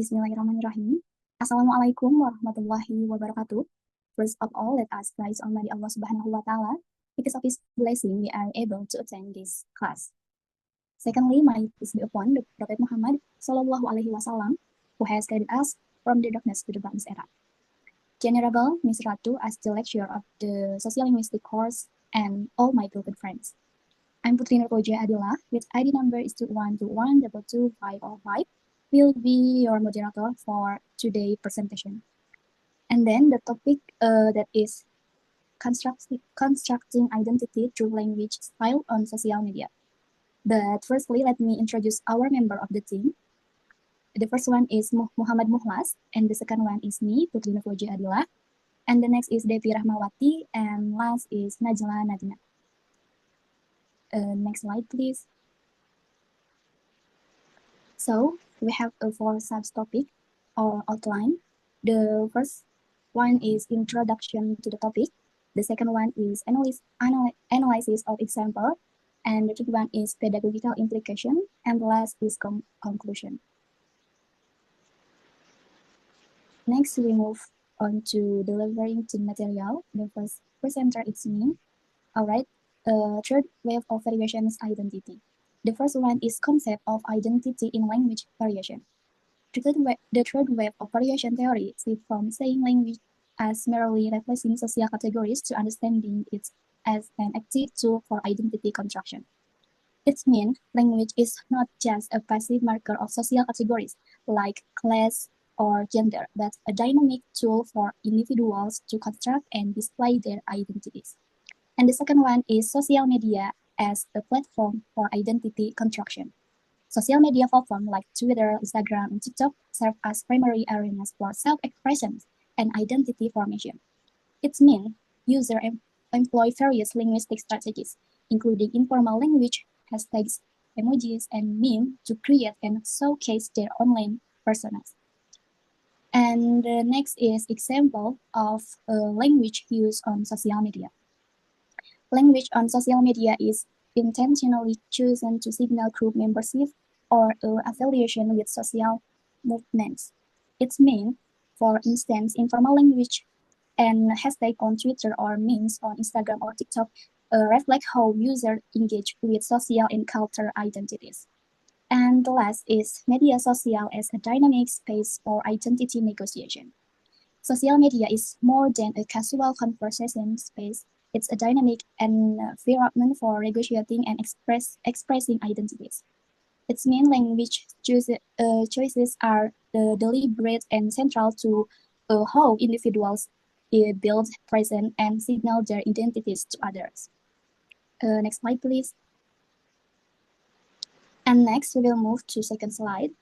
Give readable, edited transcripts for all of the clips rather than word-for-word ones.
Bismillahirrahmanirrahim. Assalamualaikum warahmatullahi wabarakatuh. First of all, let us praise Almighty Allah Subhanahu wa Ta'ala. Because of His blessing, we are able to attend this class. Secondly, may peace be upon the Prophet Muhammad Sallallahu Alaihi Wasallam, who has guided us from the darkness to the brightness era. Venerable Miss Ratu, as the lecturer of the Social Linguistic course, and all my beloved friends. I'm Putri Nurfauziah with ID number is 212122505. Will be your moderator for today's presentation. And then the topic that is constructing identity through language style on social media. But firstly, let me introduce our member of the team. The first one is Muhamad Mukhlas, and the second one is me, Putri Nurfauziah, and the next is Devi Rahmawati, and last is Nazla Nadyma. Next slide, please. So we have a 4 subtopic or outline. The first one is introduction to the topic. The second one is analysis of example. And the third one is pedagogical implication. And the last is conclusion. Next, we move on to delivering the material. The first presenter is me. All right. Third wave of variation is identity. The first one is concept of identity in language variation. The third wave of variation theory shifts from saying language as merely replacing social categories to understanding it as an active tool for identity construction. It means language is not just a passive marker of social categories like class or gender, but a dynamic tool for individuals to construct and display their identities. And the second one is social media as a platform for identity construction. Social media platforms like Twitter, Instagram, and TikTok serve as primary arenas for self-expression and identity formation. It means users employ various linguistic strategies, including informal language, hashtags, emojis, and memes to create and showcase their online personas. And the next is example of language used on social media. Language on social media is intentionally chosen to signal group membership or affiliation with social movements. It means, for instance, informal language and hashtag on Twitter or memes on Instagram or TikTok reflect how users engage with social and cultural identities. And the last is media social as a dynamic space for identity negotiation. Social media is more than a casual conversation space. It's a dynamic environment for negotiating and expressing identities. Its main language choices are deliberate and central to how individuals build, present, and signal their identities to others. Next slide, please. And next, we will move to second slide.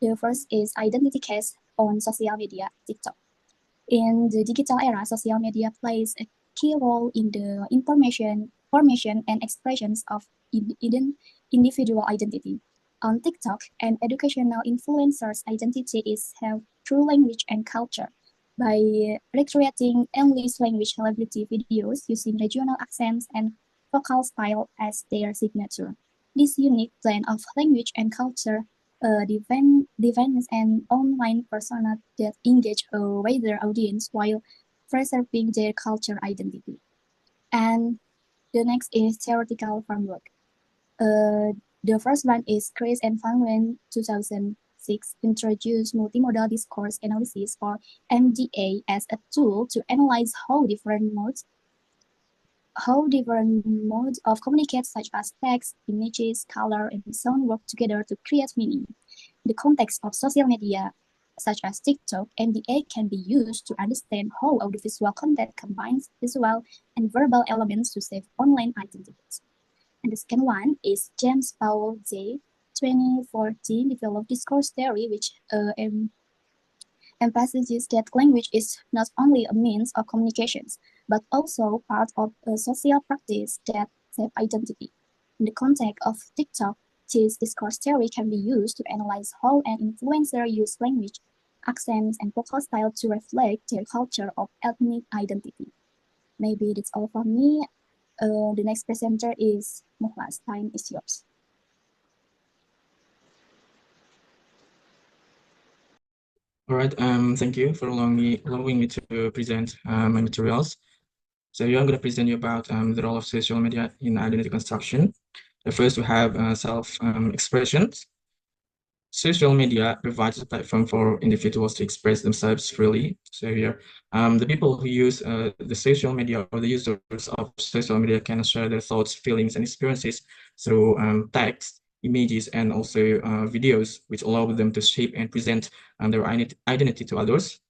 The first is identity case on social media, TikTok. In the digital era, social media plays a key role in the information, formation, and expressions of individual identity. On TikTok, an educational influencer's identity is held through language and culture by recreating English language celebrity videos using regional accents and vocal style as their signature. This unique blend of language and culture defines an online persona that engage a wider audience while preserving their culture identity. And the next is theoretical framework. The first one is Chris and Van 2006 introduced multimodal discourse analysis or MDA as a tool to analyze how different modes of communication such as text, images, color, and sound work together to create meaning. In the context of social media, such as TikTok, MDA can be used to understand how audiovisual content combines visual and verbal elements to shape online identities. And the second one is James Powell J. 2014 developed discourse theory, which emphasizes that language is not only a means of communications, but also part of a social practice that shape identity. In the context of TikTok, this discourse theory can be used to analyze how an influencer uses language, accents, and vocal style to reflect their culture of ethnic identity. Maybe that's all from me. The next presenter is Mukhlas. Time is yours. All right. Thank you for allowing me to present my materials. So here I'm going to present you about the role of social media in identity construction. First, we have self-expression. Social media provides a platform for individuals to express themselves freely. So here, the people who use the social media or the users of social media can share their thoughts, feelings, and experiences through text, images, and also videos, which allow them to shape and present their identity to others.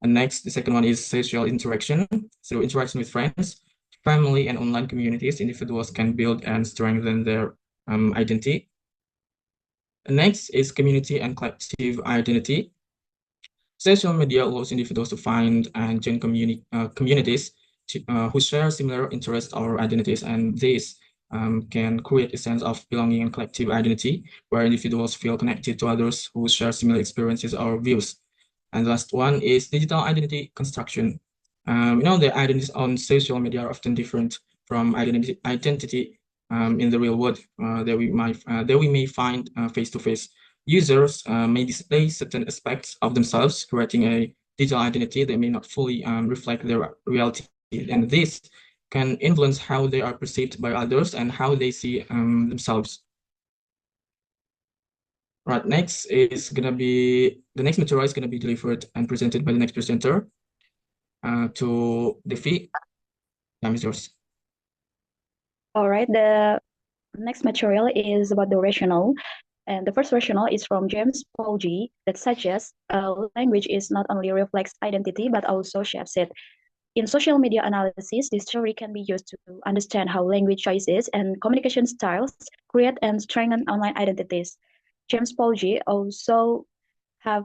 And next, the second one is social interaction. Through interaction with friends, family, and online communities, individuals can build and strengthen their identity. Next is community and collective identity. Social media allows individuals to find and join communities who share similar interests or identities, and this can create a sense of belonging and collective identity, where individuals feel connected to others who share similar experiences or views. And the last one is digital identity construction. The identities on social media are often different from identity in the real world that we may find face to face. Users may display certain aspects of themselves, creating a digital identity that may not fully reflect their reality. And this can influence how they are perceived by others and how they see themselves. Right, next is gonna be the next material is gonna be delivered and presented by the next presenter to Devi. Time is yours. All right, the next material is about the rationale. And the first rationale is from James Polgy that suggests language is not only reflects identity but also shapes it. In social media analysis, this theory can be used to understand how language choices and communication styles create and strengthen online identities. James Polgy also have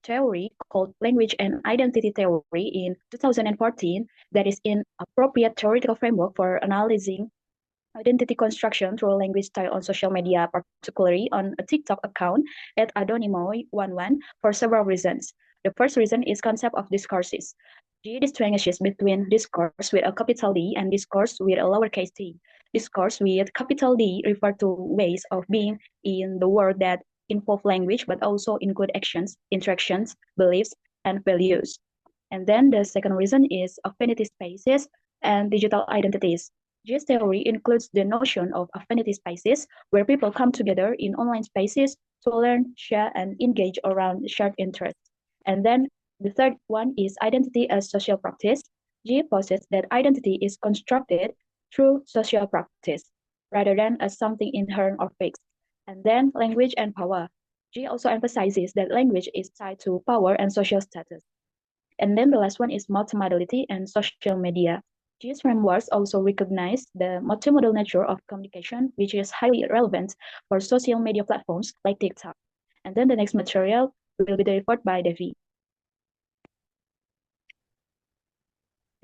theory called language and identity theory in 2014 that is an appropriate theoretical framework for analyzing identity construction through language style on social media, particularly on a TikTok account at Adonimoy11 for several reasons. The first reason is concept of discourses. G distinguishes between discourse with a capital D and discourse with a lowercase t. Discourse with capital D refer to ways of being in the world that involve language but also include actions, interactions, beliefs, and values. And then the second reason is affinity spaces and digital identities. This theory includes the notion of affinity spaces, where people come together in online spaces to learn, share, and engage around shared interests. And then the third one is identity as social practice. G posits that identity is constructed through social practice, rather than as something inherent or fixed. And then language and power. G also emphasizes that language is tied to power and social status. And then the last one is multimodality and social media. These frameworks also recognize the multimodal nature of communication, which is highly relevant for social media platforms like TikTok. And then the next material will be delivered by Devi.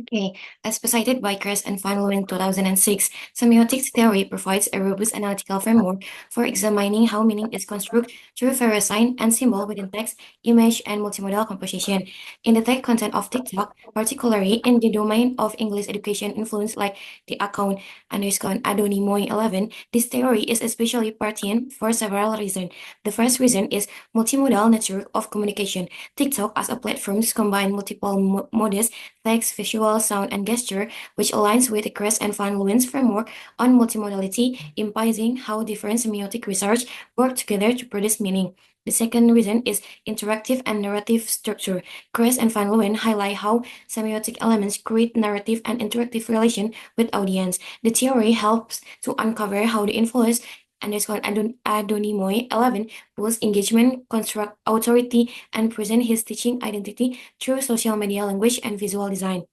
Okay, as cited by Kress and Funnel in 2006, semiotics theory provides a robust analytical framework for examining how meaning is constructed through various sign and symbol within text, image, and multimodal composition. In the text content of TikTok, particularly in the domain of English education influence like the account underscore Adonimoy11, this theory is especially pertinent for several reasons. The first reason is multimodal nature of communication. TikTok as a platform combines multiple modes, text, visual, sound, and gesture, which aligns with the Crest and Van Leeuwen's framework on multimodality, emphasizing how different semiotic research work together to produce meaning. The second reason is interactive and narrative structure. Crest and Van Leeuwen highlight how semiotic elements create narrative and interactive relation with audience. The theory helps to uncover how the influence underscore Adonimoy 11 boosts engagement, construct authority, and present his teaching identity through social media language and visual design.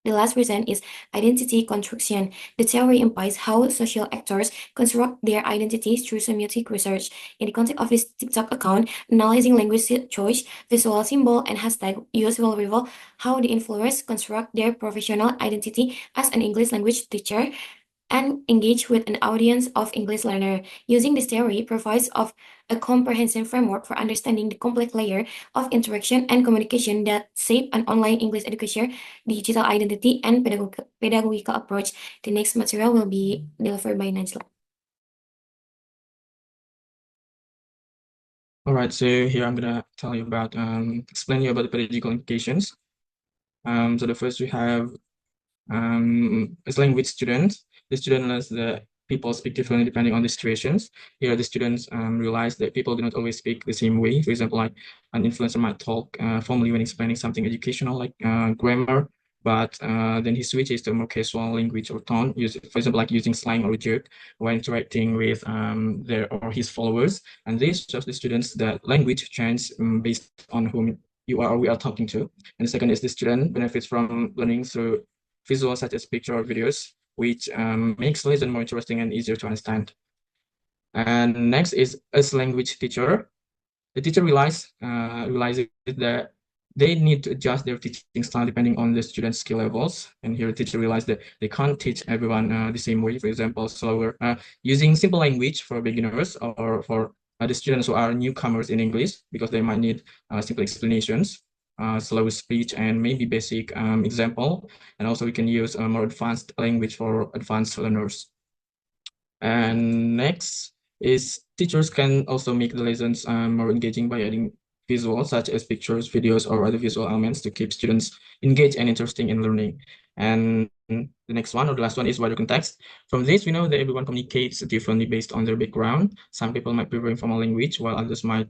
The last reason is identity construction. The theory implies how social actors construct their identities through semiotic research. In the context of this TikTok account, analyzing language choice, visual symbol, and hashtag use will reveal how the influencers construct their professional identity as an English language teacher and engage with an audience of English learner. Using this theory provides of a comprehensive framework for understanding the complex layer of interaction and communication that shape an online English education, digital identity, and pedagogical approach. The next material will be delivered by Najla. All right, so here I'm gonna tell you about explain you about the pedagogical implications. So the first we have as language students. The student learns that people speak differently depending on the situations. Here, the students realize that people do not always speak the same way. For example, like an influencer might talk formally when explaining something educational, like grammar, but then he switches to a more casual language or tone. For example, like using slang or a joke when interacting with their or his followers. And this shows the students that language changes based on whom you are or we are talking to. And the second is the student benefits from learning through visuals such as picture or videos, which makes lesson more interesting and easier to understand. And next is as language teacher. The teacher realizes that they need to adjust their teaching style depending on the students' skill levels. And here the teacher realized that they can't teach everyone the same way. For example, slower using simple language for beginners or for the students who are newcomers in English, because they might need simple explanations, slow speech, and maybe basic example. And also we can use more advanced language for advanced learners. And next is teachers can also make the lessons more engaging by adding visuals such as pictures, videos, or other visual elements to keep students engaged and interested in learning. And the next one or the last one is wider context. From this, we know that everyone communicates differently based on their background. Some people might prefer informal language, while others might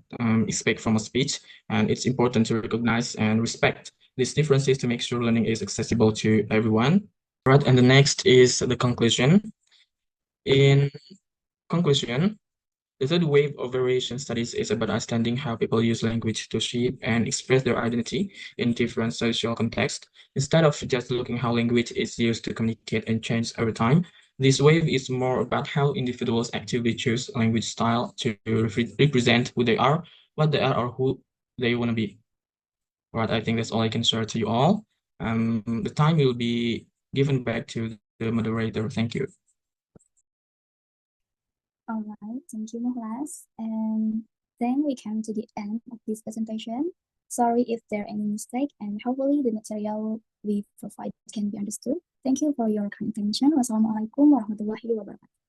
expect formal speech. And it's important to recognize and respect these differences to make sure learning is accessible to everyone. Right, and the next is the conclusion. In conclusion, the third wave of variation studies is about understanding how people use language to shape and express their identity in different social contexts. Instead of just looking how language is used to communicate and change over time, this wave is more about how individuals actively choose language style to represent who they are, what they are, or who they want to be. All right, I think that's all I can share to you all. The time will be given back to the moderator. Thank you. All right, thank you, Mukhlas. And then we come to the end of this presentation. Sorry if there are any mistake, and hopefully the material we provide can be understood. Thank you for your kind attention. Wassalamualaikum warahmatullahi wabarakatuh.